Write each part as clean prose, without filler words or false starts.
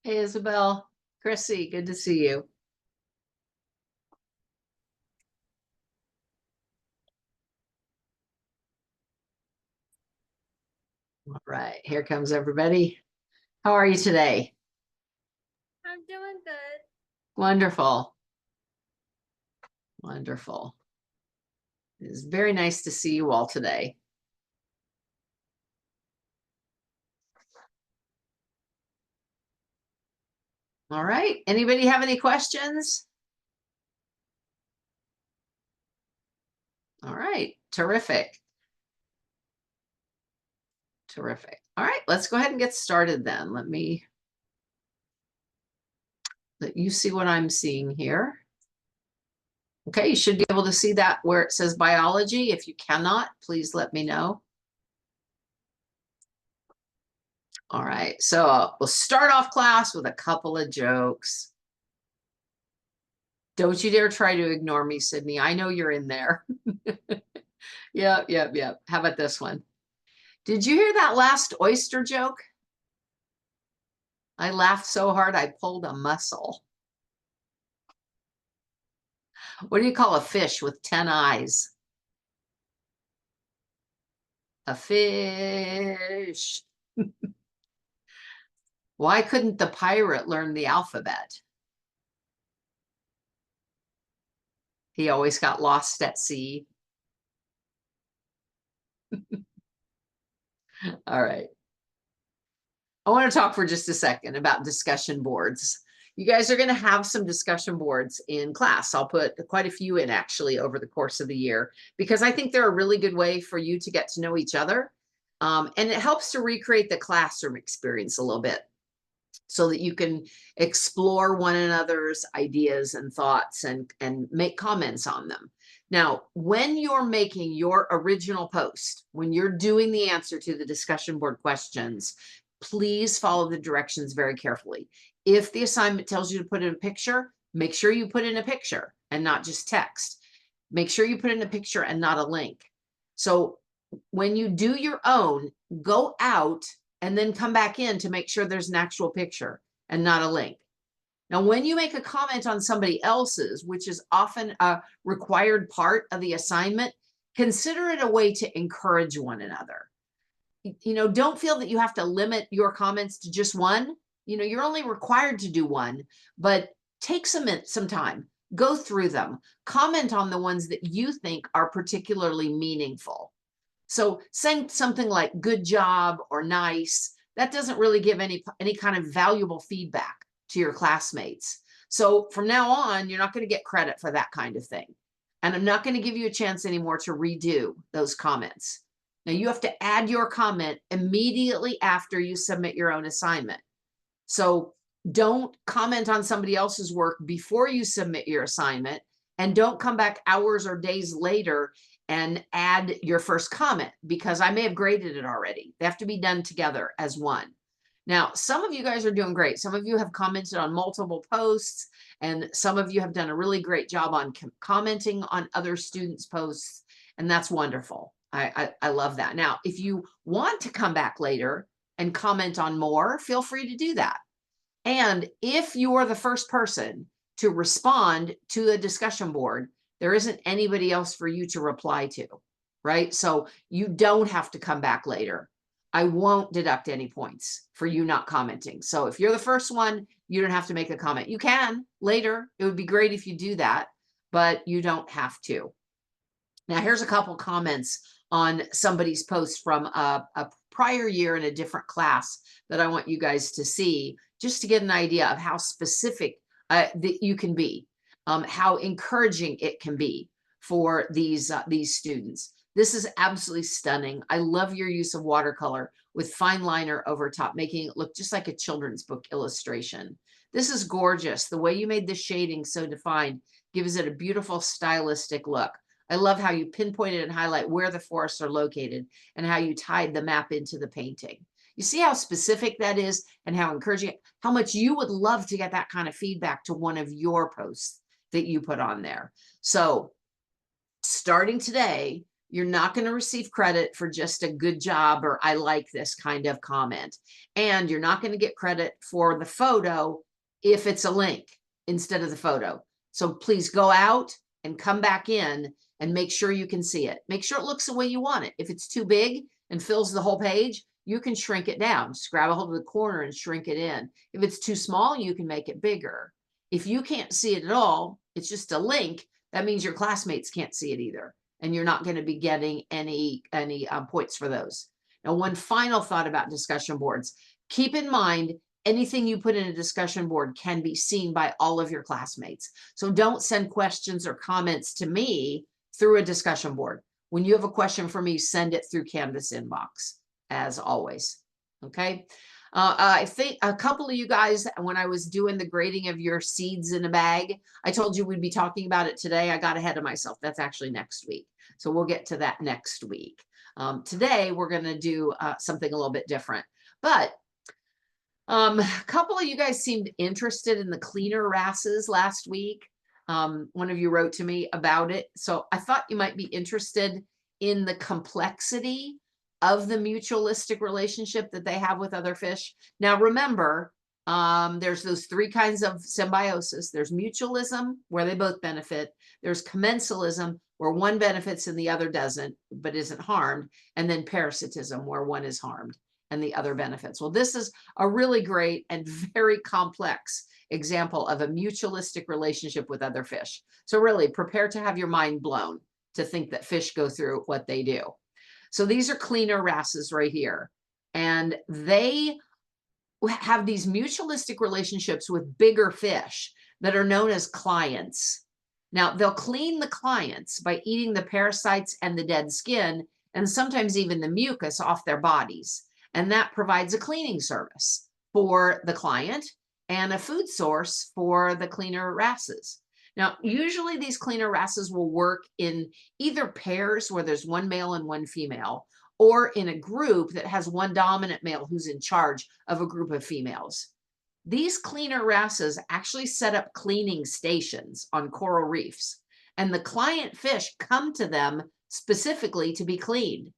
Hey, Isabel, Chrissy, good to see you. All right, here comes everybody. How are you today? I'm doing good. Wonderful. Wonderful. It is very nice to see you all today. All right, anybody have any questions? All right, terrific. Terrific. All right, let's go ahead and get started then. Let me let you see what I'm seeing here. Okay, you should be able to see that where it says biology. If you cannot, please let me know. All right, so we'll start off class with a couple of jokes. Don't you dare try to ignore me, Sydney. I know you're in there. Yep. How about this one? Did you hear that last oyster joke? I laughed so hard I pulled a muscle. What do you call a fish with 10 eyes? A fish. Why couldn't the pirate learn the alphabet? He always got lost at sea. All right. I want to talk for just a second about discussion boards. You guys are going to have some discussion boards in class. I'll put quite a few in actually over the course of the year because I think they're a really good way for you to get to know each other. And it helps to recreate the classroom experience a little bit so that you can explore one another's ideas and thoughts and make comments on them. Now, when you're making your original post, when you're doing the answer to the discussion board questions, please follow the directions very carefully. If the assignment tells you to put in a picture, make sure you put in a picture and not just text. Make sure you put in a picture and not a link. So when you do your own, go out and then come back in to make sure there's an actual picture and not a link. Now, when you make a comment on somebody else's, which is often a required part of the assignment, consider it a way to encourage one another. Don't feel that you have to limit your comments to just one. You're only required to do one, but take some time, go through them, comment on the ones that you think are particularly meaningful. So saying something like good job or nice, that doesn't really give any kind of valuable feedback to your classmates. So from now on, you're not going to get credit for that kind of thing. And I'm not going to give you a chance anymore to redo those comments. Now you have to add your comment immediately after you submit your own assignment. So don't comment on somebody else's work before you submit your assignment, and don't come back hours or days later and add your first comment because I may have graded it already. They have to be done together as one. Now, some of you guys are doing great. Some of you have commented on multiple posts, and some of you have done a really great job on commenting on other students' posts, and that's wonderful. I love that. Now, if you want to come back later and comment on more, feel free to do that. And if you are the first person to respond to a discussion board, there isn't anybody else for you to reply to, right? So you don't have to come back later. I won't deduct any points for you not commenting. So if you're the first one, you don't have to make a comment. You can later. It would be great if you do that, but you don't have to. Now, here's a couple comments on somebody's post from a prior year in a different class that I want you guys to see, just to get an idea of how specific that you can be, how encouraging it can be for these students. This is absolutely stunning. I love your use of watercolor with fine liner over top, making it look just like a children's book illustration. This is gorgeous. The way you made the shading so defined gives it a beautiful stylistic look. I love how you pinpointed and highlight where the forests are located and how you tied the map into the painting. You see how specific that is and how encouraging, how much you would love to get that kind of feedback to one of your posts that you put on there. So starting today, You're not going to receive credit for just a good job or I like this kind of comment. And you're not going to get credit for the photo if it's a link instead of the photo. So please go out and come back in and make sure you can see it. Make sure it looks the way you want it. If it's too big and fills the whole page, you can shrink it down. Just grab a hold of the corner and shrink it in. If it's too small, you can make it bigger. If you can't see it at all, it's just a link. That means your classmates can't see it either, and you're not going to be getting any points for those. Now, one final thought about discussion boards. Keep in mind, anything you put in a discussion board can be seen by all of your classmates. So don't send questions or comments to me through a discussion board. When you have a question for me, send it through Canvas inbox, as always. Okay. I think a couple of you guys, when I was doing the grading of your seeds in a bag, I told you we'd be talking about it today. I got ahead of myself. That's actually next week. So we'll get to that next week. Today, we're going to do something a little bit different. But a couple of you guys seemed interested in the cleaner wrasses last week. One of you wrote to me about it. So I thought you might be interested in the complexity of the mutualistic relationship that they have with other fish. Now, remember, there's those three kinds of symbiosis. There's mutualism, where they both benefit. There's commensalism, where one benefits and the other doesn't, but isn't harmed. And then parasitism, where one is harmed and the other benefits. Well, this is a really great and very complex example of a mutualistic relationship with other fish. So really prepare to have your mind blown to think that fish go through what they do. So these are cleaner wrasses right here. And they have these mutualistic relationships with bigger fish that are known as clients. Now, they'll clean the clients by eating the parasites and the dead skin, and sometimes even the mucus off their bodies. And that provides a cleaning service for the client and a food source for the cleaner wrasses. Now, usually these cleaner wrasses will work in either pairs where there's one male and one female, or in a group that has one dominant male who's in charge of a group of females. These cleaner wrasses actually set up cleaning stations on coral reefs, and the client fish come to them specifically to be cleaned.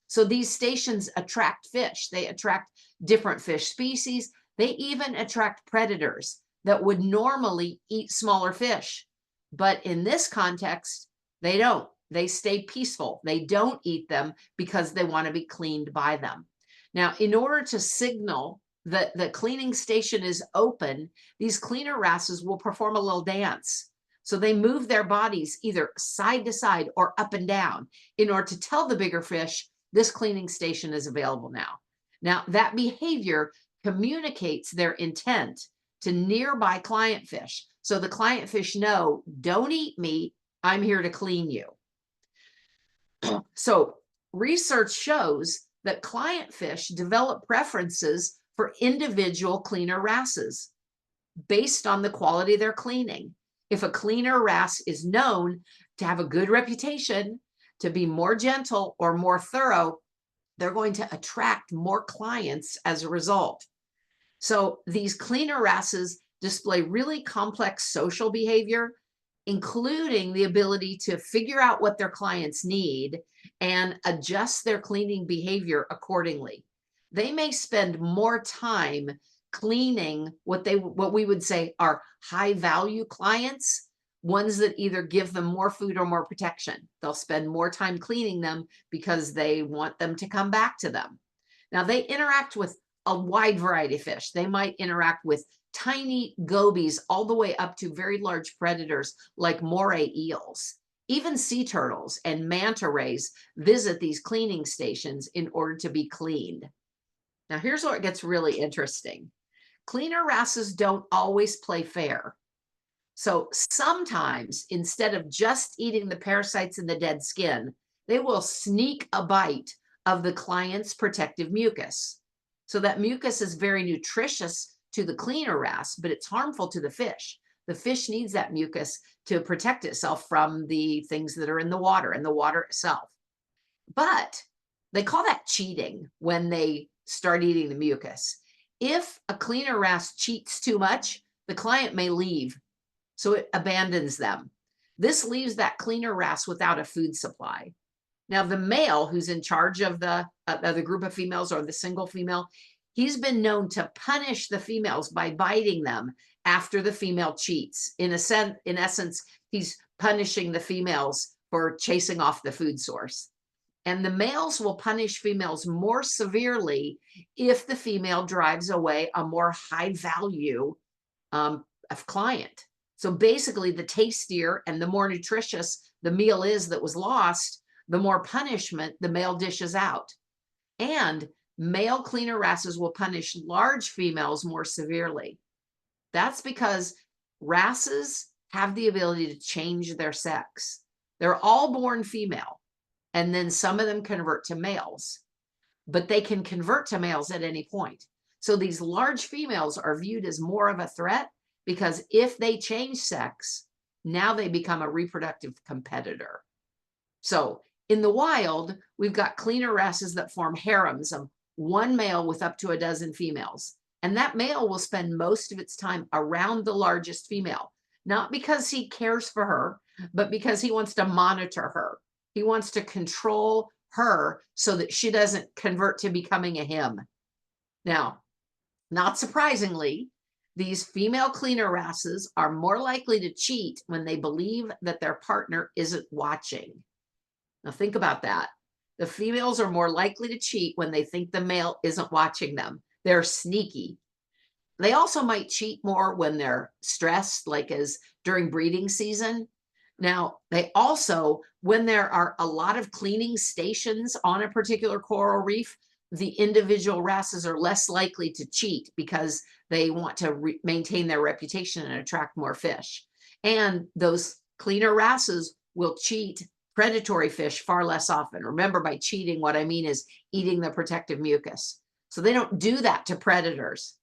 So these stations attract fish. They attract different fish species. They even attract predators that would normally eat smaller fish. But in this context, they don't. They stay peaceful. They don't eat them because they want to be cleaned by them. Now, in order to signal that the cleaning station is open, these cleaner wrasses will perform a little dance. So they move their bodies either side to side or up and down in order to tell the bigger fish this cleaning station is available now. Now, that behavior communicates their intent to nearby client fish. So the client fish know, don't eat me, I'm here to clean you. So research shows that client fish develop preferences for individual cleaner wrasses based on the quality of their cleaning. If a cleaner wrasse is known to have a good reputation, to be more gentle or more thorough, they're going to attract more clients as a result. So these cleaner wrasses display really complex social behavior, including the ability to figure out what their clients need and adjust their cleaning behavior accordingly. They may spend more time cleaning what we would say are high value clients, ones that either give them more food or more protection. They'll spend more time cleaning them because they want them to come back to them. Now, they interact with a wide variety of fish. They might interact with tiny gobies all the way up to very large predators like moray eels. Even sea turtles and manta rays visit these cleaning stations in order to be cleaned. Now, here's where it gets really interesting. Cleaner wrasses don't always play fair. So sometimes, instead of just eating the parasites in the dead skin, they will sneak a bite of the client's protective mucus. So that mucus is very nutritious to the cleaner wrasse, but it's harmful to the fish. The fish needs that mucus to protect itself from the things that are in the water and the water itself. But they call that cheating when they start eating the mucus. If a cleaner wrasse cheats too much, the client may leave. So it abandons them. This leaves that cleaner wrasse without a food supply. Now, the male who's in charge of the group of females or the single female, he's been known to punish the females by biting them after the female cheats. In essence, he's punishing the females for chasing off the food source. And the males will punish females more severely if the female drives away a more high value of client. So basically, the tastier and the more nutritious the meal is that was lost, the more punishment the male dishes out. And male cleaner wrasses will punish large females more severely. That's because wrasses have the ability to change their sex. They're all born female, and then some of them convert to males, but they can convert to males at any point. So these large females are viewed as more of a threat because if they change sex, now they become a reproductive competitor. So in the wild, we've got cleaner wrasses that form harems of one male with up to a dozen females. And that male will spend most of its time around the largest female, not because he cares for her, but because he wants to monitor her. He wants to control her so that she doesn't convert to becoming a him. Now, not surprisingly, these female cleaner wrasses are more likely to cheat when they believe that their partner isn't watching. Now think about that. The females are more likely to cheat when they think the male isn't watching them. They're sneaky. They also might cheat more when they're stressed, like as during breeding season. Now, they also, when there are a lot of cleaning stations on a particular coral reef, the individual wrasses are less likely to cheat because they want to maintain their reputation and attract more fish. And those cleaner wrasses will cheat predatory fish far less often. Remember, by cheating, what I mean is eating the protective mucus. So they don't do that to predators.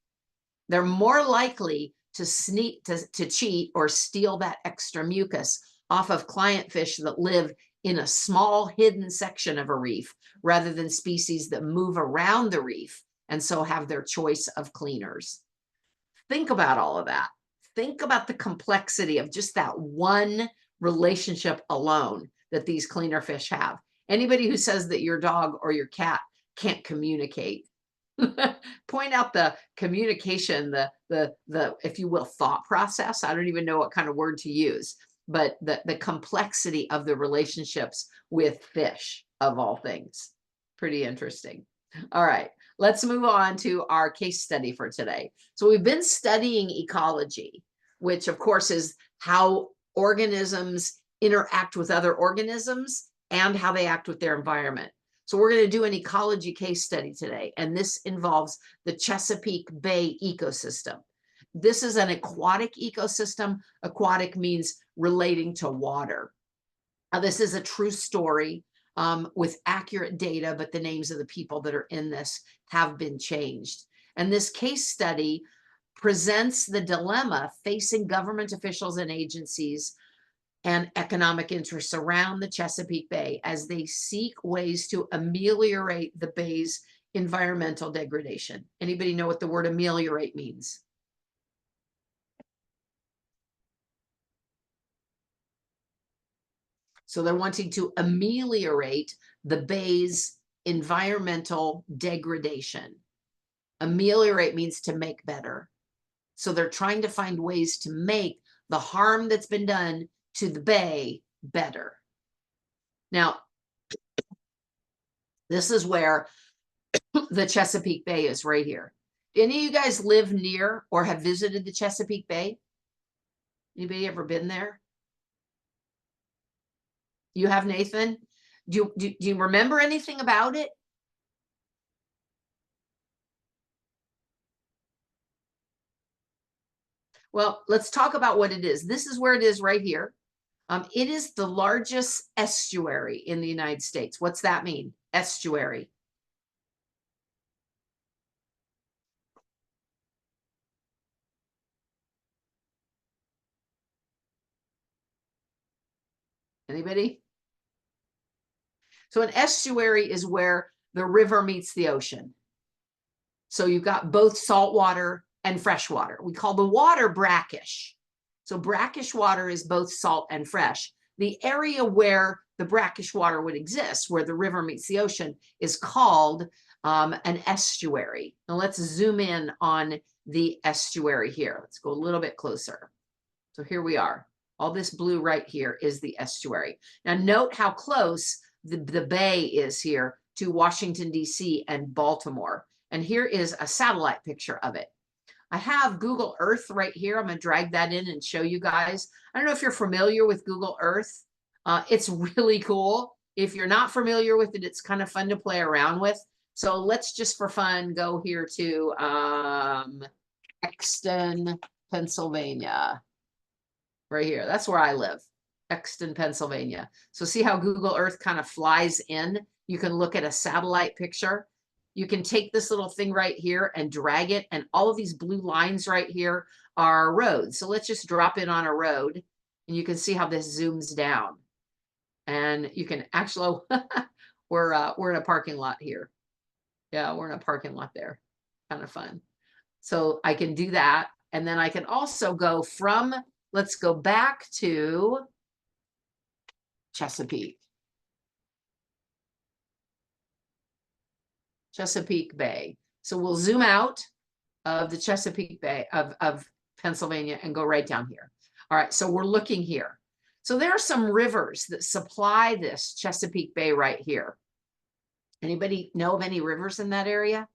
They're more likely to cheat or steal that extra mucus off of client fish that live in a small hidden section of a reef rather than species that move around the reef and so have their choice of cleaners. Think about all of that. Think about the complexity of just that one relationship alone that these cleaner fish have. Anybody who says that your dog or your cat can't communicate, point out the communication, the if you will, thought process. I don't even know what kind of word to use, but the complexity of the relationships with fish, of all things. Pretty interesting. All right, let's move on to our case study for today. So we've been studying ecology, which of course is how organisms interact with other organisms and how they act with their environment. So we're going to do an ecology case study today, and this involves the Chesapeake Bay ecosystem. This is an aquatic ecosystem. Aquatic means relating to water. Now, this is a true story with accurate data, but the names of the people that are in this have been changed. And this case study presents the dilemma facing government officials and agencies and economic interests around the Chesapeake Bay as they seek ways to ameliorate the bay's environmental degradation. Anybody know what the word ameliorate means? So they're wanting to ameliorate the bay's environmental degradation. Ameliorate means to make better. So they're trying to find ways to make the harm that's been done to the bay better. Now, this is where the Chesapeake Bay is, right here. Do any of you guys live near or have visited the Chesapeake Bay? Anybody ever been there? You have, Nathan? Do you remember anything about it? Well, let's talk about what it is. This is where it is right here. It is the largest estuary in the United States. What's that mean? Estuary. Anybody? So an estuary is where the river meets the ocean. So you've got both saltwater and freshwater. We call the water brackish. So brackish water is both salt and fresh. the area where the brackish water would exist, where the river meets the ocean, is called an estuary. Now let's zoom in on the estuary here. Let's go a little bit closer. So here we are. All this blue right here is the estuary. Now note how close the bay is here to Washington, D.C. and Baltimore. And here is a satellite picture of it. I have Google Earth right here. I'm going to drag that in and show you guys. I don't know if you're familiar with Google Earth. It's really cool. If you're not familiar with it, it's kind of fun to play around with. So let's just for fun go here to Exton, Pennsylvania. Right here. That's where I live, Exton, Pennsylvania. So see how Google Earth kind of flies in? You can look at a satellite picture. You can take this little thing right here and drag it. And all of these blue lines right here are roads. So let's just drop in on a road and you can see how this zooms down. And you can actually, we're in a parking lot here. Yeah, we're in a parking lot there. Kind of fun. So I can do that. And then I can also go from, let's go back to Chesapeake. Chesapeake Bay. So we'll zoom out of the Chesapeake Bay of Pennsylvania and go right down here. All right, so we're looking here. So there are some rivers that supply this Chesapeake Bay right here. Anybody know of any rivers in that area?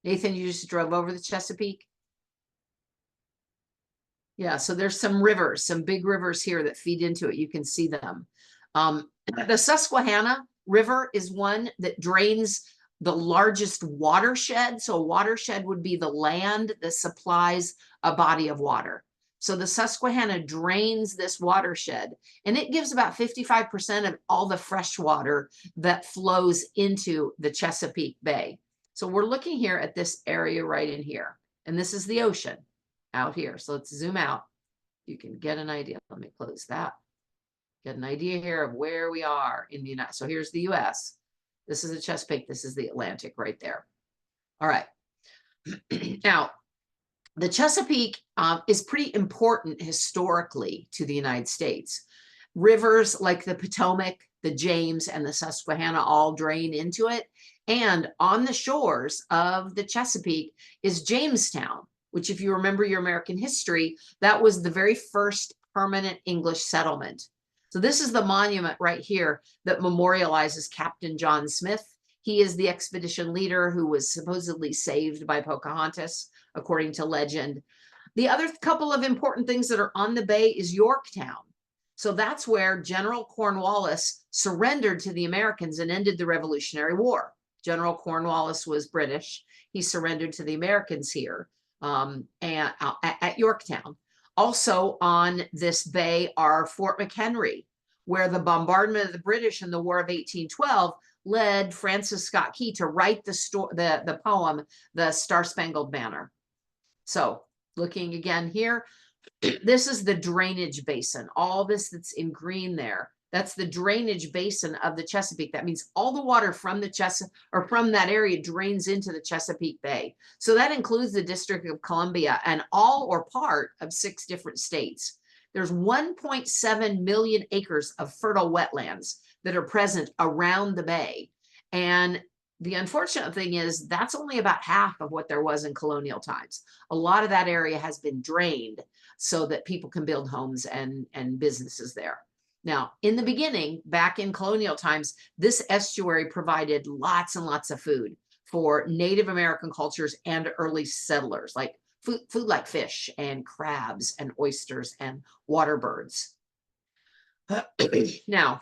Nathan, you just drove over the Chesapeake? Yeah, so there's some rivers, some big rivers here that feed into it. You can see them. The Susquehanna River is one that drains the largest watershed. So a watershed would be the land that supplies a body of water. So the Susquehanna drains this watershed, and it gives about 55% of all the fresh water that flows into the Chesapeake Bay. So we're looking here at this area right in here, and this is the ocean out here. So let's zoom out. You can get an idea. Let me close that. Get an idea here of where we are in the United States. So here's the US. This is the Chesapeake. This is the Atlantic right there. All right. Now, the Chesapeake is pretty important historically to the United States. Rivers like the Potomac, the James, and the Susquehanna all drain into it. And on the shores of the Chesapeake is Jamestown, which, if you remember your American history, that was the very first permanent English settlement. So this is the monument right here that memorializes Captain John Smith. He is the expedition leader who was supposedly saved by Pocahontas, according to legend. The other couple of important things that are on the bay is Yorktown. So that's where General Cornwallis surrendered to the Americans and ended the Revolutionary War. General Cornwallis was British. He surrendered to the Americans here at Yorktown. Also on this bay are Fort McHenry, where the bombardment of the British in the War of 1812 led Francis Scott Key to write the poem, The Star-Spangled Banner. So looking again here, this is the drainage basin. All this that's in green there, that's the drainage basin of the Chesapeake. That means all the water from the from that area drains into the Chesapeake Bay. So that includes the District of Columbia and all or part of 6 different states. There's 1.7 million acres of fertile wetlands that are present around the bay. And the unfortunate thing is that's only about half of what there was in colonial times. A lot of that area has been drained so that people can build homes and businesses there. Now, in the beginning, back in colonial times, this estuary provided lots and lots of food for Native American cultures and early settlers, like food like fish and crabs and oysters and water birds. Now,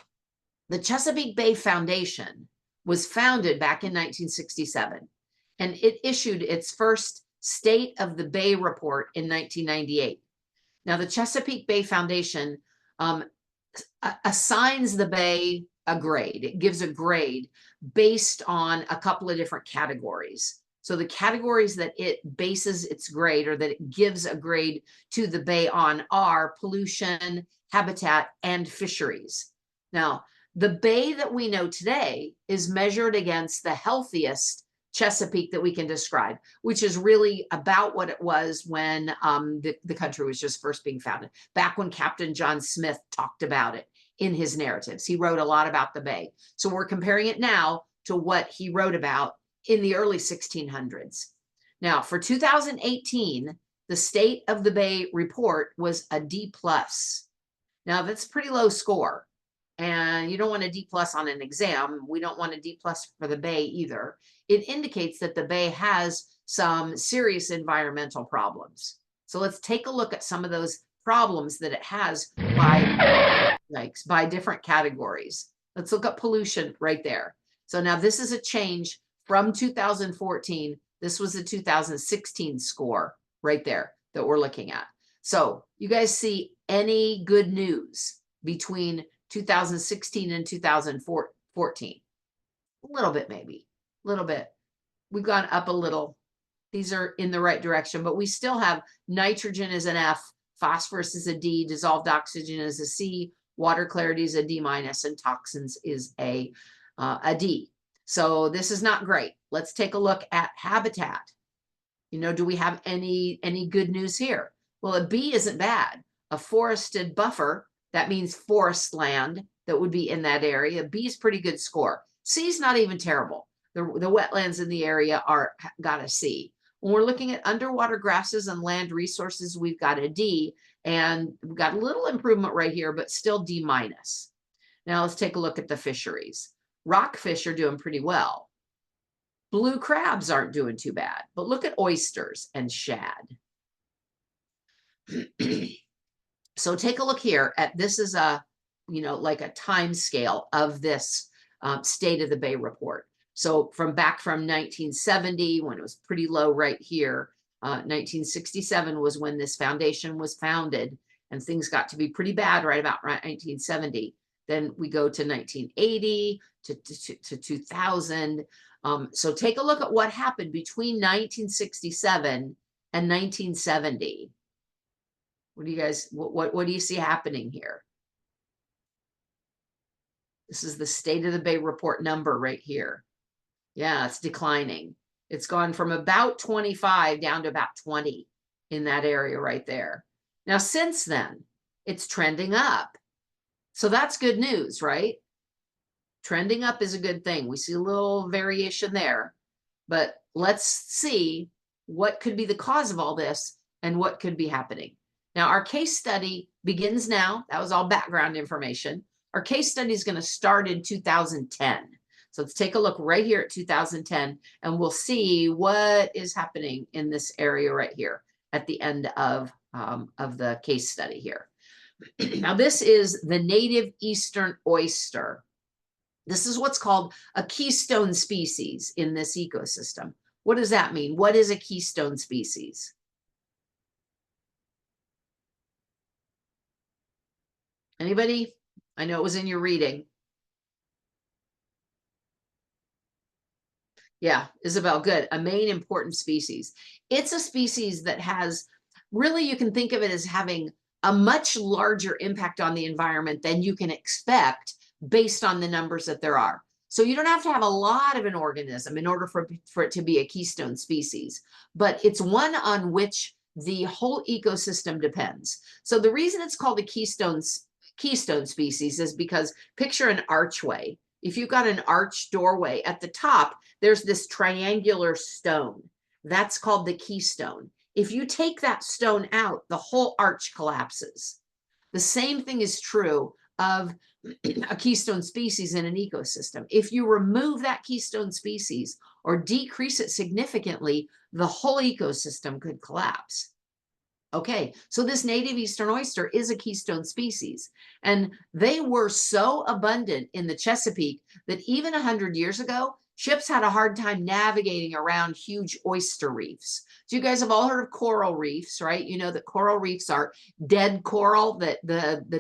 the Chesapeake Bay Foundation was founded back in 1967, and it issued its first State of the Bay report in 1998. Now, the Chesapeake Bay Foundation assigns the bay a grade. It gives a grade based on a couple of different categories. So the categories that it bases its grade, or that it gives a grade to the bay on, are pollution, habitat, and fisheries. Now, the bay that we know today is measured against the healthiest Chesapeake that we can describe, which is really about what it was when the country was just first being founded, back when Captain John Smith talked about it. in his narratives. He wrote a lot about the Bay. So we're comparing it now to what he wrote about in the early 1600s. Now, for 2018, the State of the Bay report was a D+. Now, that's a pretty low score. And you don't want a D+ on an exam. We don't want a D+ for the Bay either. It indicates that the Bay has some serious environmental problems. So let's take a look at some of those problems that it has by different categories. Let's look at pollution right there. So now this is a change from 2014. This was a 2016 score right there that we're looking at. So you guys see any good news between 2016 and 2014? A little bit, maybe, a little bit. We've gone up a little. These are in the right direction, but we still have nitrogen as an F, phosphorus is a D, dissolved oxygen is a C, water clarity is a D-, and toxins is a D. So this is not great. Let's take a look at habitat. You know, do we have any good news here? Well, a B isn't bad. A forested buffer, that means forest land that would be in that area. B is pretty good score. C is not even terrible. The wetlands in the area got a C. When we're looking at underwater grasses and land resources, we've got a D, and we've got a little improvement right here, but still D-. Now let's take a look at the fisheries. Rockfish are doing pretty well. Blue crabs aren't doing too bad, but look at oysters and shad. So take a look here at, this is a, like a time scale of this State of the Bay report. So back from 1970, when it was pretty low right here, 1967 was when this foundation was founded, and things got to be pretty bad right about 1970. Then we go to 1980 to 2000. So take a look at what happened between 1967 and 1970. What do you guys, what do you see happening here? This is the State of the Bay report number right here. Yeah, it's declining. It's gone from about 25 down to about 20 in that area right there. Now, since then, it's trending up. So that's good news, right? Trending up is a good thing. We see a little variation there, but let's see what could be the cause of all this and what could be happening. Now, our case study begins now. That was all background information. Our case study is going to start in 2010. So let's take a look right here at 2010, and we'll see what is happening in this area right here at the end of the case study here. Now, this is the native eastern oyster. This is what's called a keystone species in this ecosystem. What does that mean? What is a keystone species? Anybody? I know it was in your reading. Yeah, Isabel, good. A main important species. It's a species that has, really, you can think of it as having a much larger impact on the environment than you can expect based on the numbers that there are. So you don't have to have a lot of an organism in order for it to be a keystone species, but it's one on which the whole ecosystem depends. So the reason it's called a keystone species is because picture an archway. If you've got an arch doorway at the top, there's this triangular stone. That's called the keystone. If you take that stone out, the whole arch collapses. The same thing is true of a keystone species in an ecosystem. If you remove that keystone species or decrease it significantly, the whole ecosystem could collapse. Okay, so this native eastern oyster is a keystone species, and they were so abundant in the Chesapeake that even 100 years ago, ships had a hard time navigating around huge oyster reefs. So you guys have all heard of coral reefs, right? You know that coral reefs are dead coral that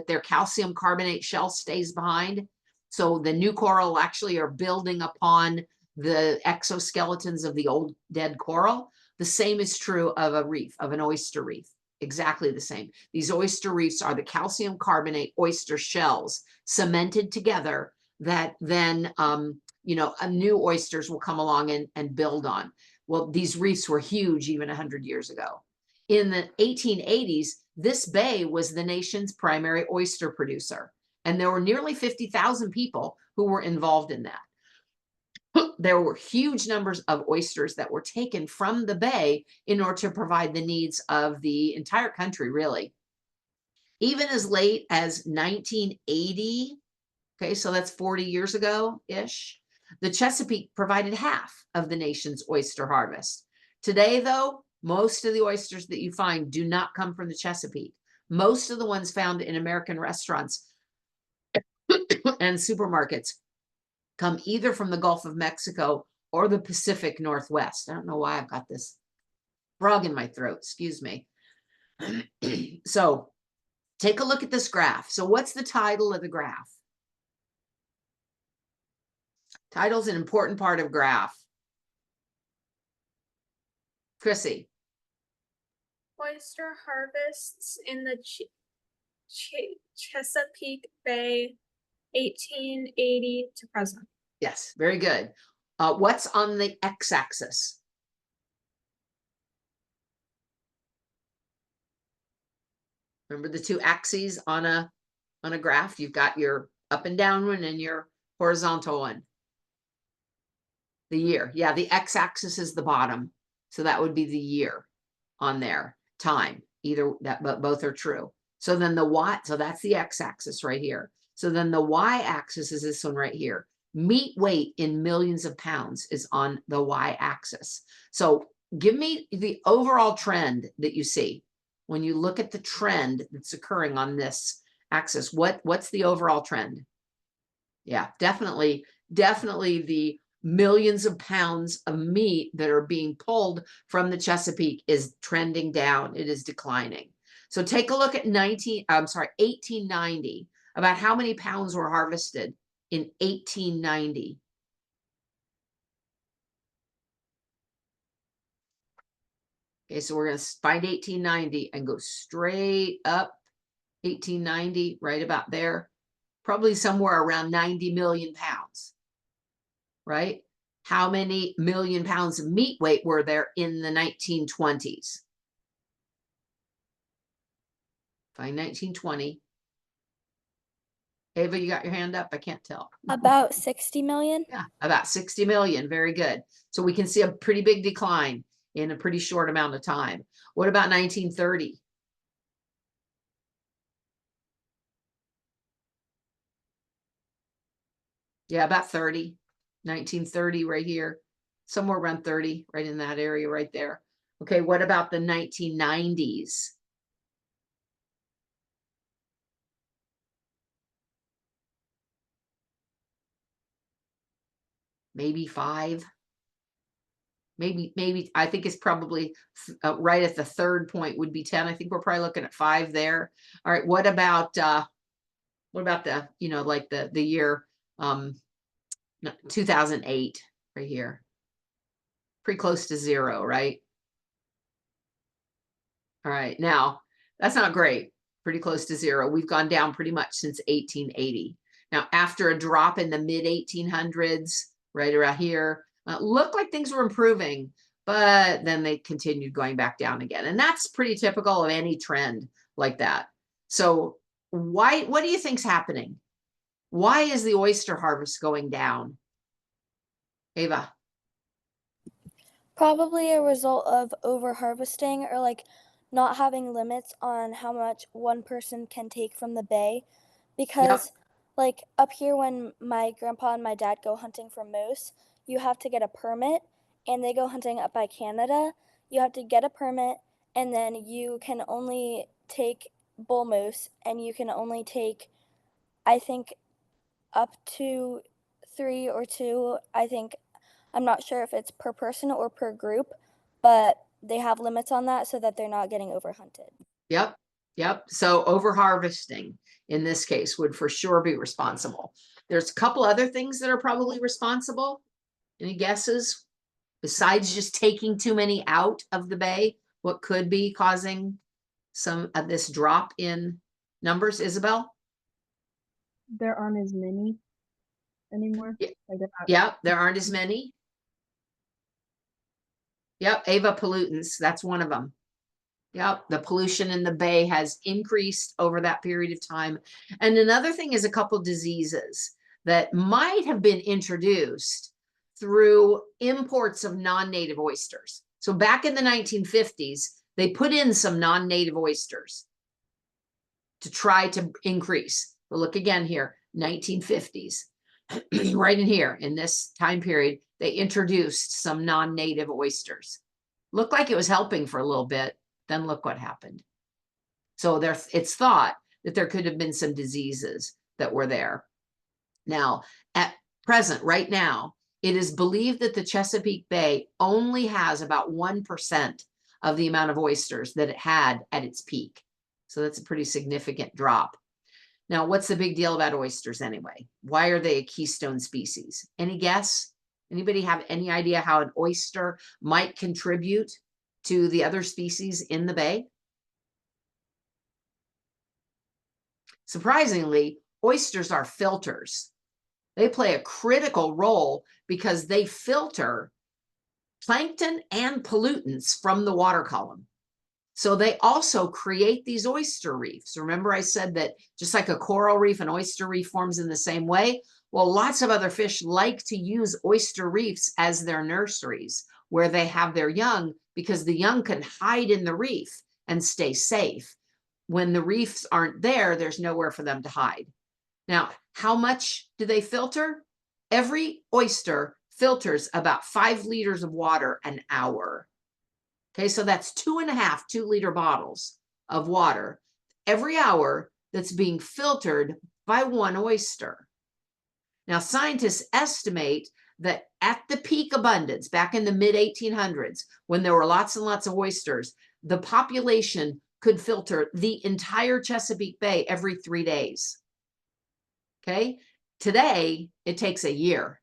their calcium carbonate shell stays behind. So the new coral actually are building upon the exoskeletons of the old dead coral. The same is true of a reef, of an oyster reef. Exactly the same. These oyster reefs are the calcium carbonate oyster shells cemented together that then, new oysters will come along and build on. Well, these reefs were huge even 100 years ago. In the 1880s, this bay was the nation's primary oyster producer. And there were nearly 50,000 people who were involved in that. There were huge numbers of oysters that were taken from the bay in order to provide the needs of the entire country, really. Even as late as 1980, okay, so that's 40 years ago-ish, the Chesapeake provided half of the nation's oyster harvest. Today, though, most of the oysters that you find do not come from the Chesapeake. Most of the ones found in American restaurants and supermarkets come either from the Gulf of Mexico or the Pacific Northwest. I don't know why I've got this frog in my throat, excuse me. So take a look at this graph. So what's the title of the graph? Title's an important part of graph. Chrissy. Oyster harvests in the Chesapeake Bay, 1880 to present. Yes, very good. What's on the x-axis? Remember the two axes on a graph? You've got your up and down one and your horizontal one. The year. Yeah, the x-axis is the bottom. So that would be the year on there. Time. Either that, but both are true. So then the y, so that's the x-axis right here. So then the y-axis is this one right here. Meat weight in millions of pounds is on the y-axis. So give me the overall trend that you see. When you look at the trend that's occurring on this axis, what's the overall trend? Yeah, definitely the millions of pounds of meat that are being pulled from the Chesapeake is trending down. It is declining. So take a look at 1890, about how many pounds were harvested in 1890. Okay, so we're going to find 1890 and go straight up 1890, right about there, probably somewhere around 90 million pounds, right? How many million pounds of meat weight were there in the 1920s? Find 1920. Ava, you got your hand up? I can't tell. About 60 million. Yeah, about 60 million. Very good. So we can see a pretty big decline in a pretty short amount of time. What about 1930? Yeah, about 30. 1930 right here. Somewhere around 30, right in that area right there. Okay, what about the 1990s? Maybe 5. Maybe I think it's probably right at the third point would be 10. I think we're probably looking at 5 there. All right, what about the, like the year 2008 right here? Pretty close to 0, right? All right, now that's not great. Pretty close to 0. We've gone down pretty much since 1880. Now, after a drop in the mid 1800s, right around here, looked like things were improving, but then they continued going back down again. And that's pretty typical of any trend like that. So what do you think's happening? Why is the oyster harvest going down? Ava? Probably a result of over harvesting or like not having limits on how much one person can take from the bay. Because like up here when my grandpa and my dad go hunting for moose, you have to get a permit, and they go hunting up by Canada. You have to get a permit, and then you can only take bull moose, and you can only take, I think, up to 3 or 2. I think, I'm not sure if it's per person or per group, but they have limits on that so that they're not getting overhunted. Yep. So over harvesting in this case would for sure be responsible. There's a couple other things that are probably responsible. Any guesses? Besides just taking too many out of the bay, what could be causing some of this drop in numbers, Isabel? There aren't as many anymore. Yeah. Like Yeah, there aren't as many. Yep, Ava, pollutants, that's one of them. Yep, the pollution in the bay has increased over that period of time. And another thing is a couple diseases that might have been introduced through imports of non-native oysters. So back in the 1950s, they put in some non-native oysters to try to increase. But look again here, 1950s, right in here, in this time period, they introduced some non-native oysters. Looked like it was helping for a little bit. Then look what happened. So it's thought that there could have been some diseases that were there. Now, at present, right now, it is believed that the Chesapeake Bay only has about 1% of the amount of oysters that it had at its peak. So that's a pretty significant drop. Now, what's the big deal about oysters anyway? Why are they a keystone species? Any guess? Anybody have any idea how an oyster might contribute to the other species in the bay? Surprisingly, oysters are filters. They play a critical role because they filter plankton and pollutants from the water column. So they also create these oyster reefs. Remember I said that just like a coral reef, an oyster reef forms in the same way? Well, lots of other fish like to use oyster reefs as their nurseries where they have their young, because the young can hide in the reef and stay safe. When the reefs aren't there, there's nowhere for them to hide. Now, how much do they filter? Every oyster filters about 5 liters of water an hour. Okay, so that's 2.5 2-liter bottles of water every hour that's being filtered by one oyster. Now, scientists estimate that at the peak abundance, back in the mid-1800s, when there were lots and lots of oysters, the population could filter the entire Chesapeake Bay every 3 days. Okay, today it takes a year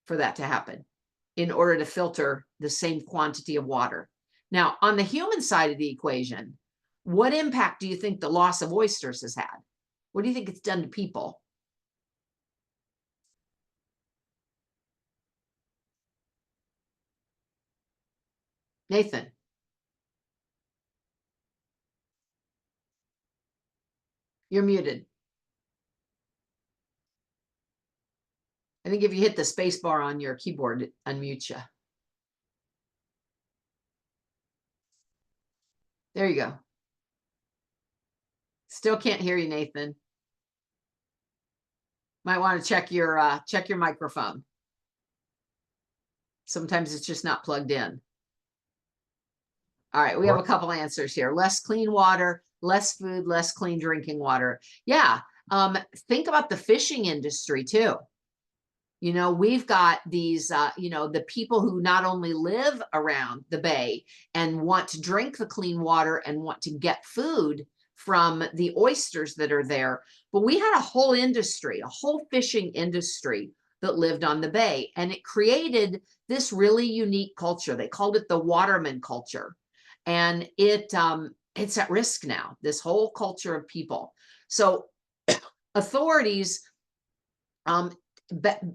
for that to happen in order to filter the same quantity of water. Now, on the human side of the equation, what impact do you think the loss of oysters has had? What do you think it's done to people? Nathan. You're muted. I think if you hit the space bar on your keyboard, it unmutes you. There you go. Still can't hear you, Nathan. Might want to check your microphone. Sometimes it's just not plugged in. All right, we have a couple answers here. Less clean water, less food, less clean drinking water. Yeah, think about the fishing industry too. You know, we've got these, the people who not only live around the bay and want to drink the clean water and want to get food from the oysters that are there, but we had a whole industry, a whole fishing industry that lived on the bay, and it created this really unique culture. They called it the waterman culture, and it's at risk now, this whole culture of people. So authorities,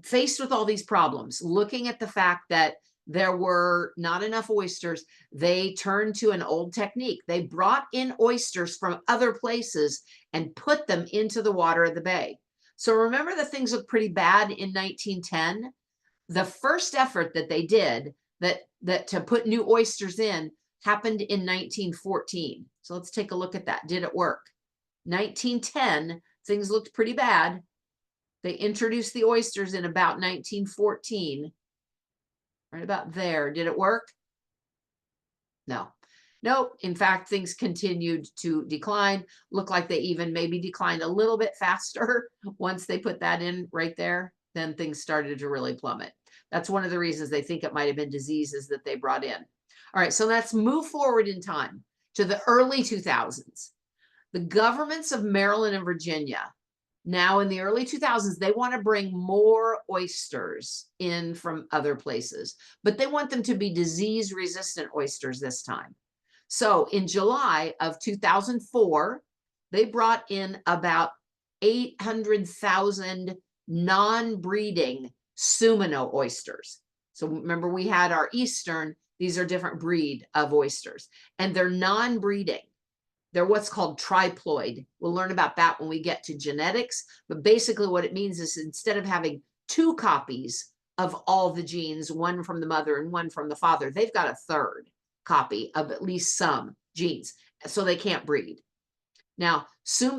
faced with all these problems, looking at the fact that there were not enough oysters, they turned to an old technique. They brought in oysters from other places and put them into the water of the bay. So remember that things looked pretty bad in 1910? The first effort that they did that to put new oysters in happened in 1914. So let's take a look at that. Did it work? 1910, things looked pretty bad. They introduced the oysters in about 1914, right about there. Did it work? No. Nope. In fact, things continued to decline. Look like they even maybe declined a little bit faster once they put that in right there. Then things started to really plummet. That's one of the reasons they think it might have been diseases that they brought in. All right, so let's move forward in time to the early 2000s. The governments of Maryland and Virginia, now in the early 2000s, they want to bring more oysters in from other places, but they want them to be disease-resistant oysters this time. So in July of 2004, they brought in about 800,000 non-breeding Sumino oysters. So remember, we had our Eastern These are different breed of oysters, and they're non-breeding. They're what's called triploid. We'll learn about that when we get to genetics. But basically what it means is instead of having 2 copies of all the genes, one from the mother and one from the father, they've got a 3rd copy of at least some genes. So they can't breed. Now,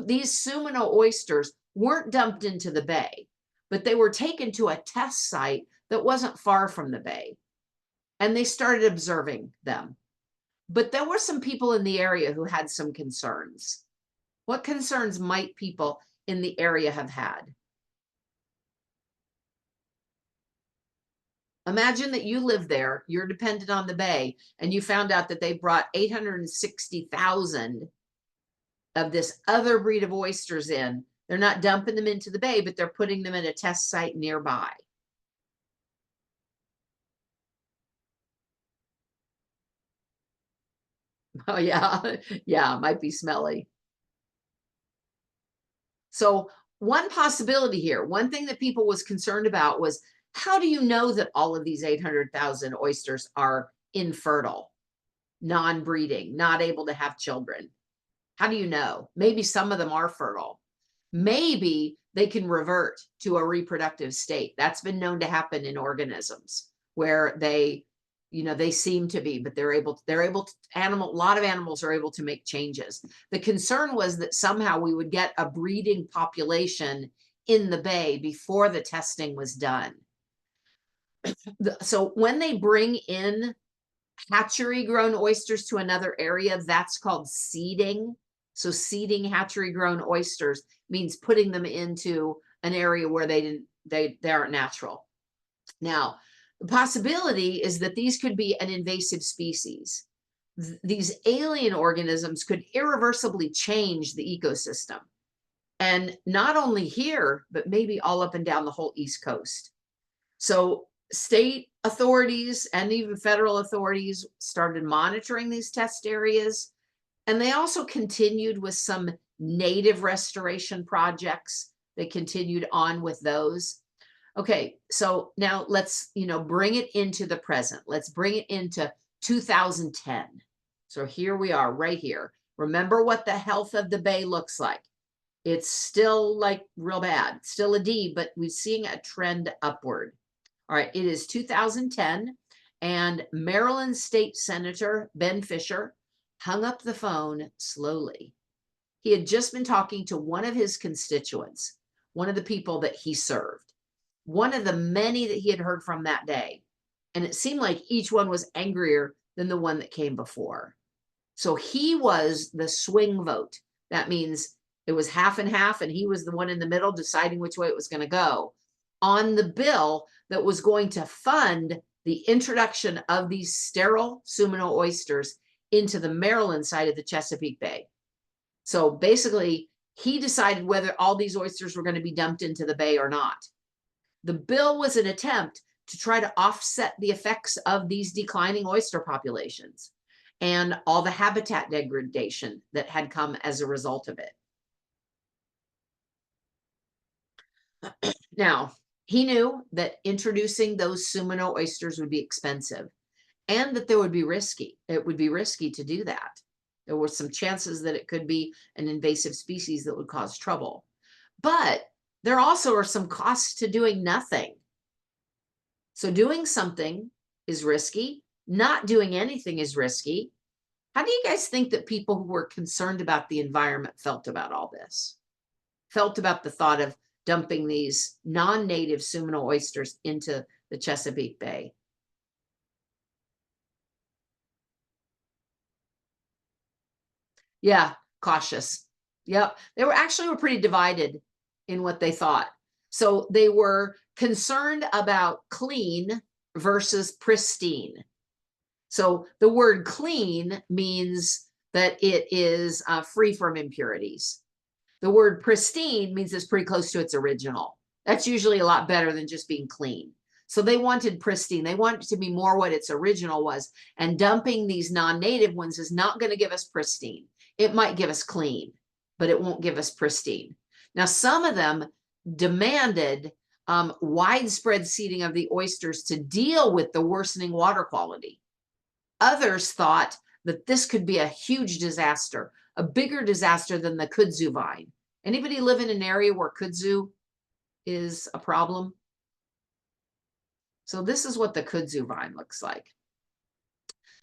these Sumino oysters weren't dumped into the bay, but they were taken to a test site that wasn't far from the bay. And they started observing them. But there were some people in the area who had some concerns. What concerns might people in the area have had? Imagine that you live there, you're dependent on the bay, and you found out that they brought 860,000 of this other breed of oysters in. They're not dumping them into the bay, but they're putting them in a test site nearby. Oh yeah, yeah, might be smelly. So one possibility here, one thing that people was concerned about was, how do you know that all of these 800,000 oysters are infertile, non-breeding, not able to have children? How do you know? Maybe some of them are fertile. Maybe they can revert to a reproductive state. That's been known to happen in organisms where they seem to be, but a lot of animals are able to make changes. The concern was that somehow we would get a breeding population in the bay before the testing was done. So when they bring in hatchery grown oysters to another area, that's called seeding. So seeding hatchery grown oysters means putting them into an area where they aren't natural. Now, the possibility is that these could be an invasive species. These alien organisms could irreversibly change the ecosystem. And not only here, but maybe all up and down the whole East Coast. So state authorities and even federal authorities started monitoring these test areas. And they also continued with some native restoration projects. They continued on with those. Okay, so now let's, bring it into the present. Let's bring it into 2010. So here we are right here. Remember what the health of the bay looks like. It's still like real bad, still a D, but we're seeing a trend upward. All right, it is 2010, and Maryland State Senator Ben Fisher hung up the phone slowly. He had just been talking to one of his constituents, one of the people that he served, one of the many that he had heard from that day. And it seemed like each one was angrier than the one that came before. So he was the swing vote. That means it was half and half, and he was the one in the middle deciding which way it was going to go on the bill that was going to fund the introduction of these sterile Sumino oysters into the Maryland side of the Chesapeake Bay. So basically, he decided whether all these oysters were going to be dumped into the bay or not. The bill was an attempt to try to offset the effects of these declining oyster populations and all the habitat degradation that had come as a result of it. Now, he knew that introducing those Sumino oysters would be expensive and that it would be risky. It would be risky to do that. There were some chances that it could be an invasive species that would cause trouble. But there also are some costs to doing nothing. So doing something is risky. Not doing anything is risky. How do you guys think that people who were concerned about the environment felt about all this? Felt about the thought of dumping these non-native Sumino oysters into the Chesapeake Bay? Yeah, cautious. Yep. They were pretty divided in what they thought. So they were concerned about clean versus pristine. So the word clean means that it is free from impurities. The word pristine means it's pretty close to its original. That's usually a lot better than just being clean. So they wanted pristine. They wanted it to be more what its original was. And dumping these non-native ones is not going to give us pristine. It might give us clean, but it won't give us pristine. Now, some of them demanded widespread seeding of the oysters to deal with the worsening water quality. Others thought that this could be a huge disaster, a bigger disaster than the kudzu vine. Anybody live in an area where kudzu is a problem? So this is what the kudzu vine looks like.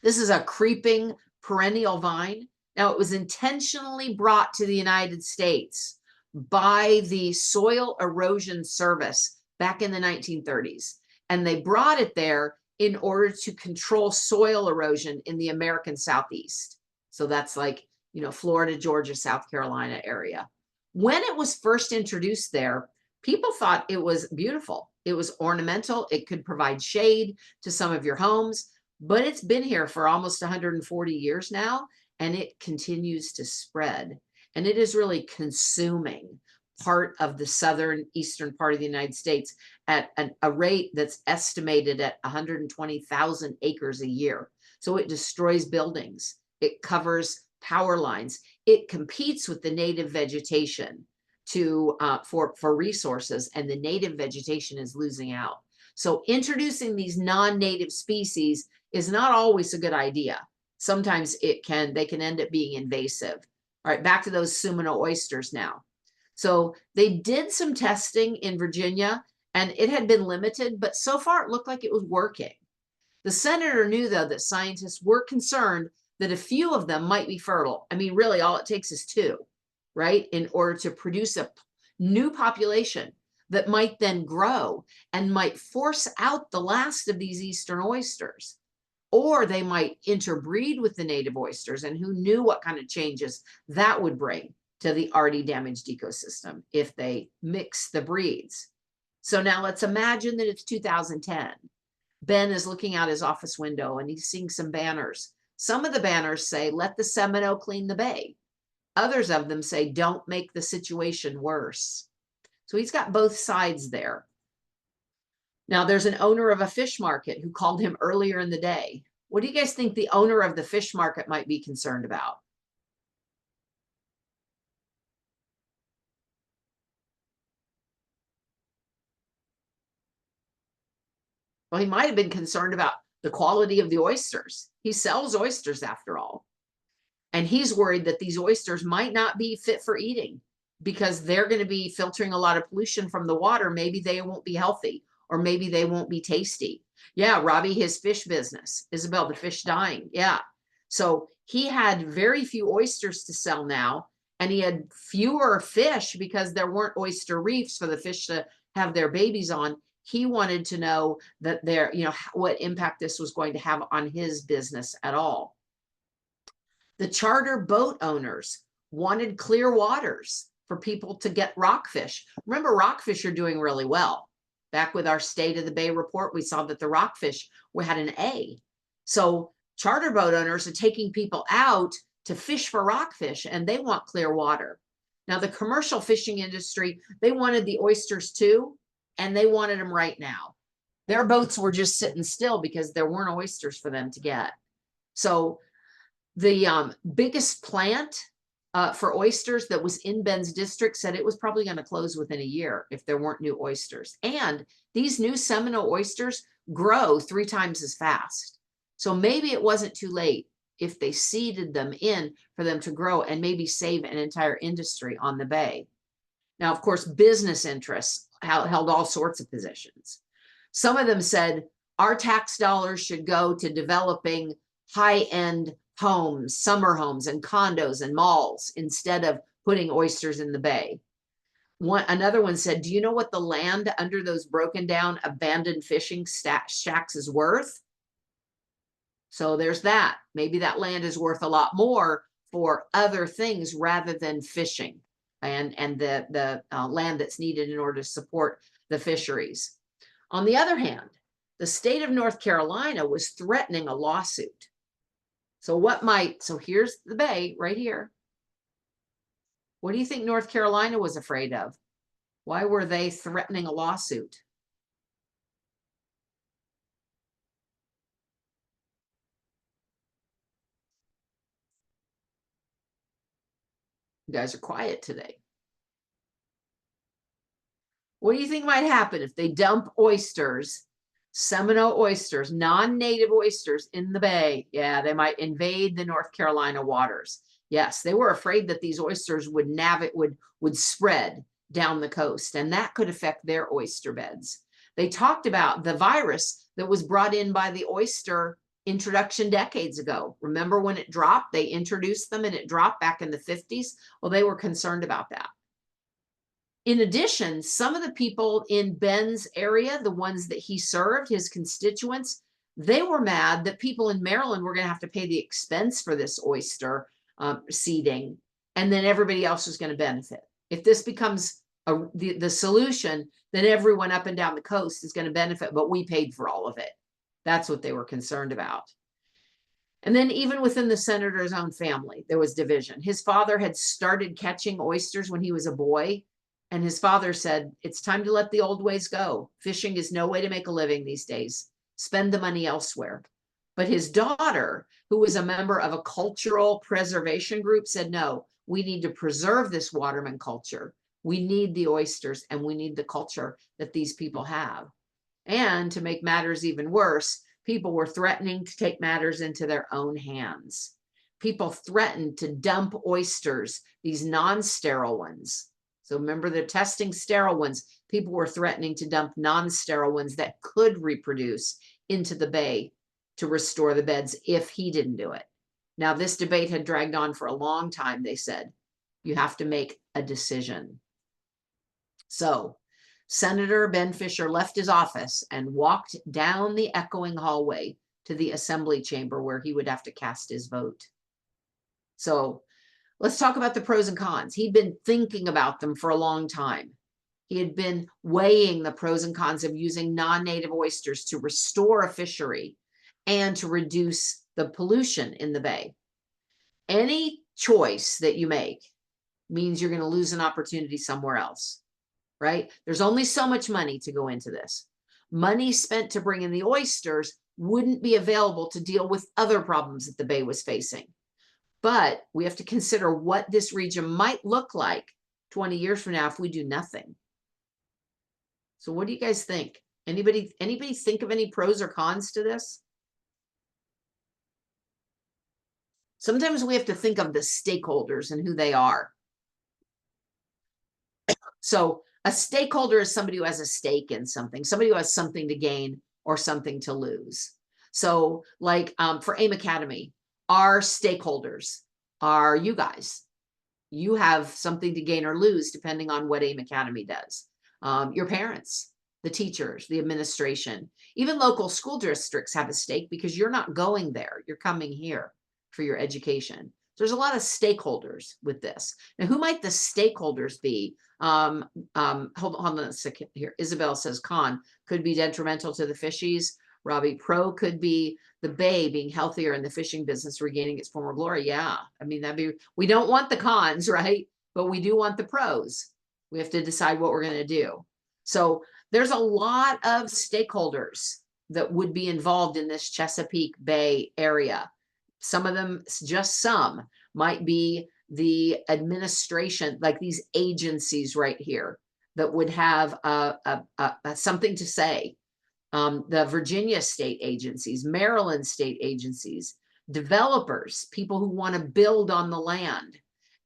This is a creeping perennial vine. Now, it was intentionally brought to the United States by the Soil Erosion Service back in the 1930s. And they brought it there in order to control soil erosion in the American Southeast. So that's like, you know, Florida, Georgia, South Carolina area. When it was first introduced there, people thought it was beautiful. It was ornamental. It could provide shade to some of your homes, but it's been here for almost 140 years now, and it continues to spread. And it is really consuming part of the southern eastern part of the United States at a rate that's estimated at 120,000 acres a year. So it destroys buildings. It covers power lines. It competes with the native vegetation for resources, and the native vegetation is losing out. So introducing these non-native species is not always a good idea. Sometimes they can end up being invasive. All right, back to those Sumino oysters now. So they did some testing in Virginia, and it had been limited, but so far it looked like it was working. The senator knew, though, that scientists were concerned that a few of them might be fertile. I mean, really, all it takes is 2, right, in order to produce a new population that might then grow and might force out the last of these eastern oysters. Or they might interbreed with the native oysters, and who knew what kind of changes that would bring to the already damaged ecosystem if they mix the breeds. So now let's imagine that it's 2010. Ben is looking out his office window and he's seeing some banners. Some of the banners say, "Let the Seminole clean the bay." Others of them say, "Don't make the situation worse." So he's got both sides there. Now, there's an owner of a fish market who called him earlier in the day. What do you guys think the owner of the fish market might be concerned about? Well, he might have been concerned about the quality of the oysters. He sells oysters after all. And he's worried that these oysters might not be fit for eating because they're going to be filtering a lot of pollution from the water. Maybe they won't be healthy, or maybe they won't be tasty. Yeah, Robbie, his fish business. Isabel, the fish dying. Yeah. So he had very few oysters to sell now, and he had fewer fish because there weren't oyster reefs for the fish to have their babies on. He wanted to know that what impact this was going to have on his business at all. The charter boat owners wanted clear waters for people to get rockfish. Remember, rockfish are doing really well. Back with our State of the Bay report, we saw that the rockfish had an A. So charter boat owners are taking people out to fish for rockfish, and they want clear water. Now, the commercial fishing industry, they wanted the oysters too, and they wanted them right now. Their boats were just sitting still because there weren't oysters for them to get. So the biggest plant for oysters that was in Ben's district said it was probably going to close within a year if there weren't new oysters. And these new Seminole oysters grow 3 times as fast. So maybe it wasn't too late if they seeded them in for them to grow and maybe save an entire industry on the bay. Now, of course, business interests held all sorts of positions. Some of them said our tax dollars should go to developing high-end homes, summer homes and condos and malls instead of putting oysters in the bay. Another one said, do you know what the land under those broken down abandoned fishing shacks is worth? So there's that. Maybe that land is worth a lot more for other things rather than fishing and the land that's needed in order to support the fisheries. On the other hand, the state of North Carolina was threatening a lawsuit. So here's the bay right here. What do you think North Carolina was afraid of? Why were they threatening a lawsuit? You guys are quiet today. What do you think might happen if they dump oysters Seminole oysters, non-native oysters in the bay. Yeah, they might invade the North Carolina waters. Yes, they were afraid that these oysters would spread down the coast, and that could affect their oyster beds. They talked about the virus that was brought in by the oyster introduction decades ago. Remember when it dropped? They introduced them and it dropped back in the 50s. Well, they were concerned about that. In addition, some of the people in Ben's area, the ones that he served, his constituents, they were mad that people in Maryland were going to have to pay the expense for this oyster seeding, and then everybody else was going to benefit. If this becomes the solution, then everyone up and down the coast is going to benefit, but we paid for all of it. That's what they were concerned about. And then even within the senator's own family, there was division. His father had started catching oysters when he was a boy. And his father said, it's time to let the old ways go. Fishing is no way to make a living these days. Spend the money elsewhere. But his daughter, who was a member of a cultural preservation group, said, no, we need to preserve this waterman culture. We need the oysters and we need the culture that these people have. And to make matters even worse, people were threatening to take matters into their own hands. People threatened to dump oysters, these non-sterile ones. So remember, they're testing sterile ones. People were threatening to dump non-sterile ones that could reproduce into the bay to restore the beds if he didn't do it. Now, this debate had dragged on for a long time, they said. You have to make a decision. So Senator Ben Fisher left his office and walked down the echoing hallway to the assembly chamber where he would have to cast his vote. So let's talk about the pros and cons. He'd been thinking about them for a long time. He had been weighing the pros and cons of using non-native oysters to restore a fishery and to reduce the pollution in the bay. Any choice that you make means you're going to lose an opportunity somewhere else, right? There's only so much money to go into this. Money spent to bring in the oysters wouldn't be available to deal with other problems that the bay was facing. But we have to consider what this region might look like 20 years from now if we do nothing. So what do you guys think? Anybody think of any pros or cons to this? Sometimes we have to think of the stakeholders and who they are. So a stakeholder is somebody who has a stake in something, somebody who has something to gain or something to lose. So like for AIM Academy, our stakeholders are you guys. You have something to gain or lose depending on what AIM Academy does. Your parents, the teachers, the administration, even local school districts have a stake because you're not going there. You're coming here for your education. There's a lot of stakeholders with this. Now, who might the stakeholders be? Hold on a second here. Isabel says con could be detrimental to the fishies. Robbie, pro could be the bay being healthier and the fishing business regaining its former glory. Yeah, I mean, we don't want the cons, right? But we do want the pros. We have to decide what we're going to do. So there's a lot of stakeholders that would be involved in this Chesapeake Bay area. Some of them, just some, might be the administration, like these agencies right here that would have something to say. The Virginia state agencies, Maryland state agencies, developers, people who want to build on the land,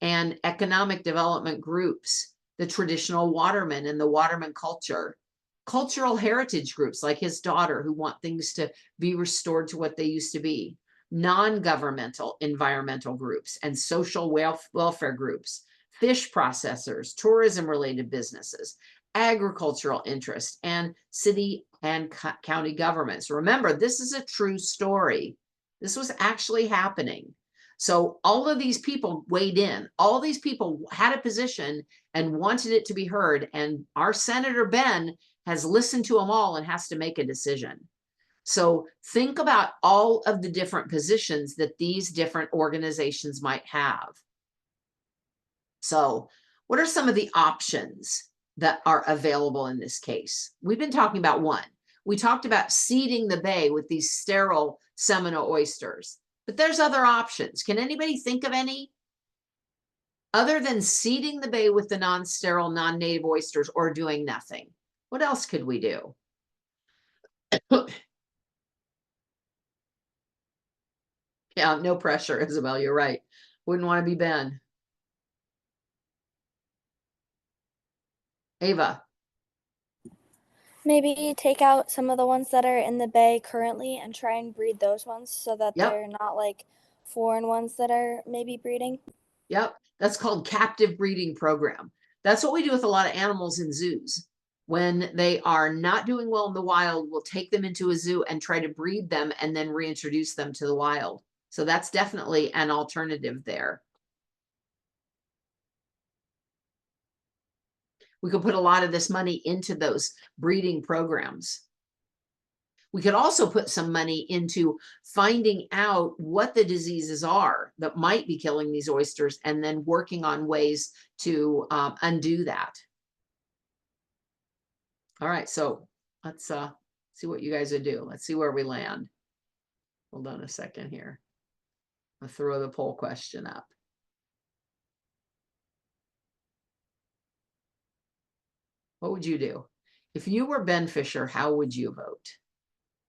and economic development groups, the traditional watermen and the waterman culture, cultural heritage groups like his daughter who want things to be restored to what they used to be, non-governmental environmental groups and social welfare groups, fish processors, tourism-related businesses, agricultural interest, and city and county governments. Remember, this is a true story. This was actually happening. So all of these people weighed in. All these people had a position and wanted it to be heard. And our Senator Ben has listened to them all and has to make a decision. So think about all of the different positions that these different organizations might have. So what are some of the options that are available in this case? We've been talking about one. We talked about seeding the bay with these sterile Seminole oysters, but there's other options. Can anybody think of any? Other than seeding the bay with the non-sterile, non-native oysters or doing nothing, what else could we do? Yeah, no pressure, Isabel, you're right. Wouldn't want to be Ben. Ava, Maybe take out some of the ones that are in the bay currently and try and breed those ones so that Yep. they're not like foreign ones that are maybe breeding. yep, that's called captive breeding program. That's what we do with a lot of animals in zoos. When they are not doing well in the wild, we'll take them into a zoo and try to breed them and then reintroduce them to the wild. So that's definitely an alternative there. We could put a lot of this money into those breeding programs. We could also put some money into finding out what the diseases are that might be killing these oysters and then working on ways to undo that. All right, so let's see what you guys would do. Let's see where we land. Hold on a second here. I'll throw the poll question up. What would you do? If you were Ben Fisher, how would you vote?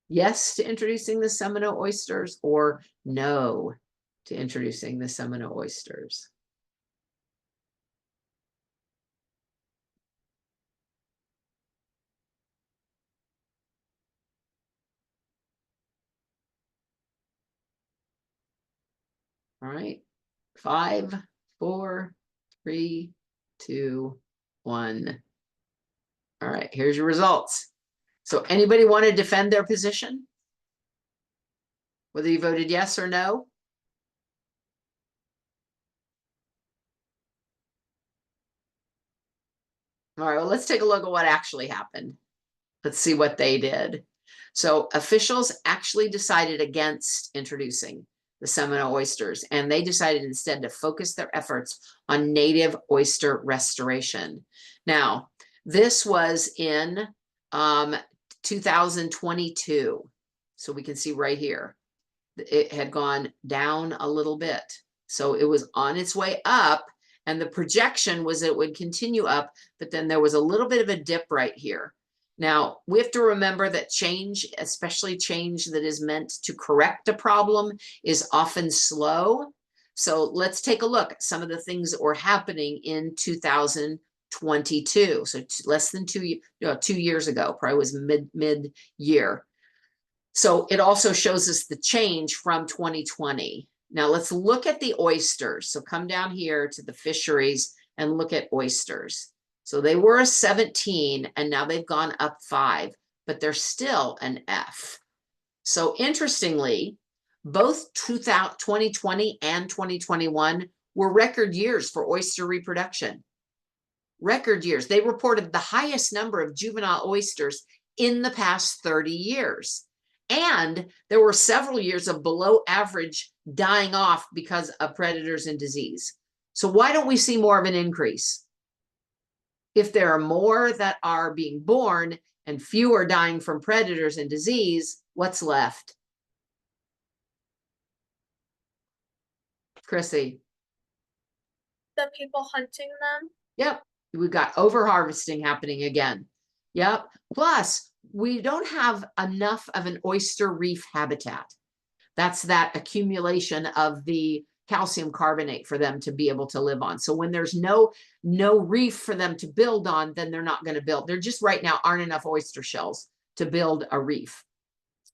Yes to introducing the Seminole oysters or no to introducing the Seminole oysters? All right, 5, 4, 3, 2, 1. All right, here's your results. So anybody want to defend their position? Whether you voted yes or no? All right, well, let's take a look at what actually happened. Let's see what they did. So officials actually decided against introducing the Seminole oysters, and they decided instead to focus their efforts on native oyster restoration. Now, this was in 2022. So we can see right here, it had gone down a little bit. So it was on its way up, and the projection was it would continue up, but then there was a little bit of a dip right here. Now, we have to remember that change, especially change that is meant to correct a problem, is often slow. So let's take a look at some of the things that were happening in 2022. So less than 2 years ago, probably was mid-year. So it also shows us the change from 2020. Now let's look at the oysters. So come down here to the fisheries and look at oysters. So they were a 17 and now they've gone up 5, but they're still an F. So interestingly, both 2020 and 2021 were record years for oyster reproduction. Record years. They reported the highest number of juvenile oysters in the past 30 years. And there were several years of below average dying off because of predators and disease. So why don't we see more of an increase? If there are more that are being born and fewer dying from predators and disease, what's left? Chrissy. The people hunting them. Yep. We've got overharvesting happening again. Yep. Plus, we don't have enough of an oyster reef habitat. That's that accumulation of the calcium carbonate for them to be able to live on. So when there's no reef for them to build on, then they're not going to build. There just right now aren't enough oyster shells to build a reef.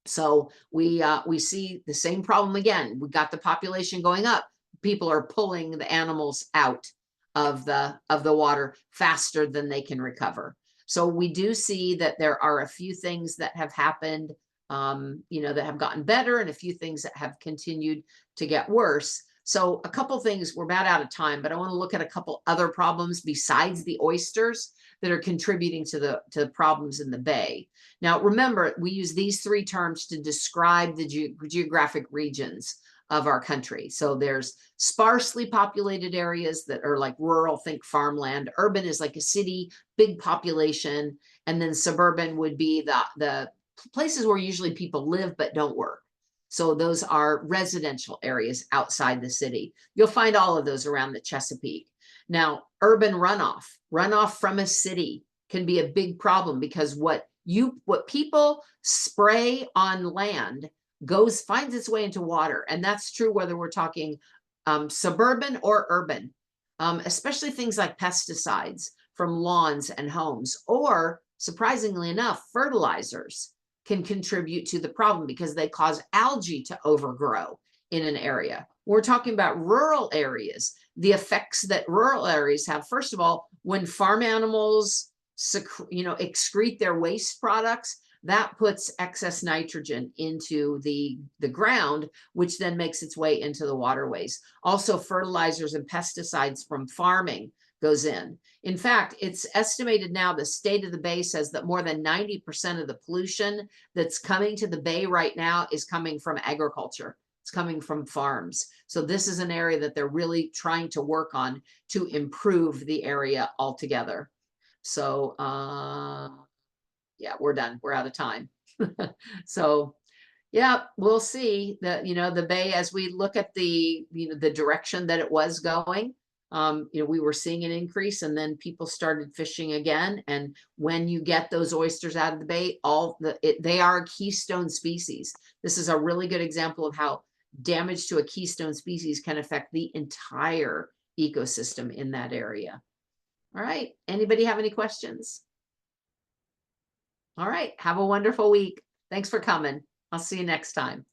So we see the same problem again. We got the population going up. People are pulling the animals out of the water faster than they can recover. So we do see that there are a few things that have happened, that have gotten better and a few things that have continued to get worse. So a couple things, we're about out of time, but I want to look at a couple other problems besides the oysters that are contributing to the problems in the bay. Now, remember, we use these 3 terms to describe the geographic regions of our country. So there's sparsely populated areas that are like rural, think farmland. Urban is like a city, big population. And then suburban would be the places where usually people live but don't work. So those are residential areas outside the city. You'll find all of those around the Chesapeake. Now, urban runoff from a city can be a big problem because what what people spray on land finds its way into water. And that's true whether we're talking suburban or urban, especially things like pesticides from lawns and homes, or surprisingly enough, fertilizers can contribute to the problem because they cause algae to overgrow in an area. We're talking about rural areas, the effects that rural areas have. First of all, when farm animals excrete their waste products, that puts excess nitrogen into the ground, which then makes its way into the waterways. Also, fertilizers and pesticides from farming goes in. In fact, it's estimated now, the State of the Bay says that more than 90% of the pollution that's coming to the Bay right now is coming from agriculture. It's coming from farms. So this is an area that they're really trying to work on to improve the area altogether. So, yeah, we're done. We're out of time. So, yeah, we'll see that, the Bay, as we look at the direction that it was going, we were seeing an increase, and then people started fishing again. And when you get those oysters out of the Bay, they are a keystone species. This is a really good example of how damage to a keystone species can affect the entire ecosystem in that area. All right. Anybody have any questions? All right. Have a wonderful week. Thanks for coming. I'll see you next time.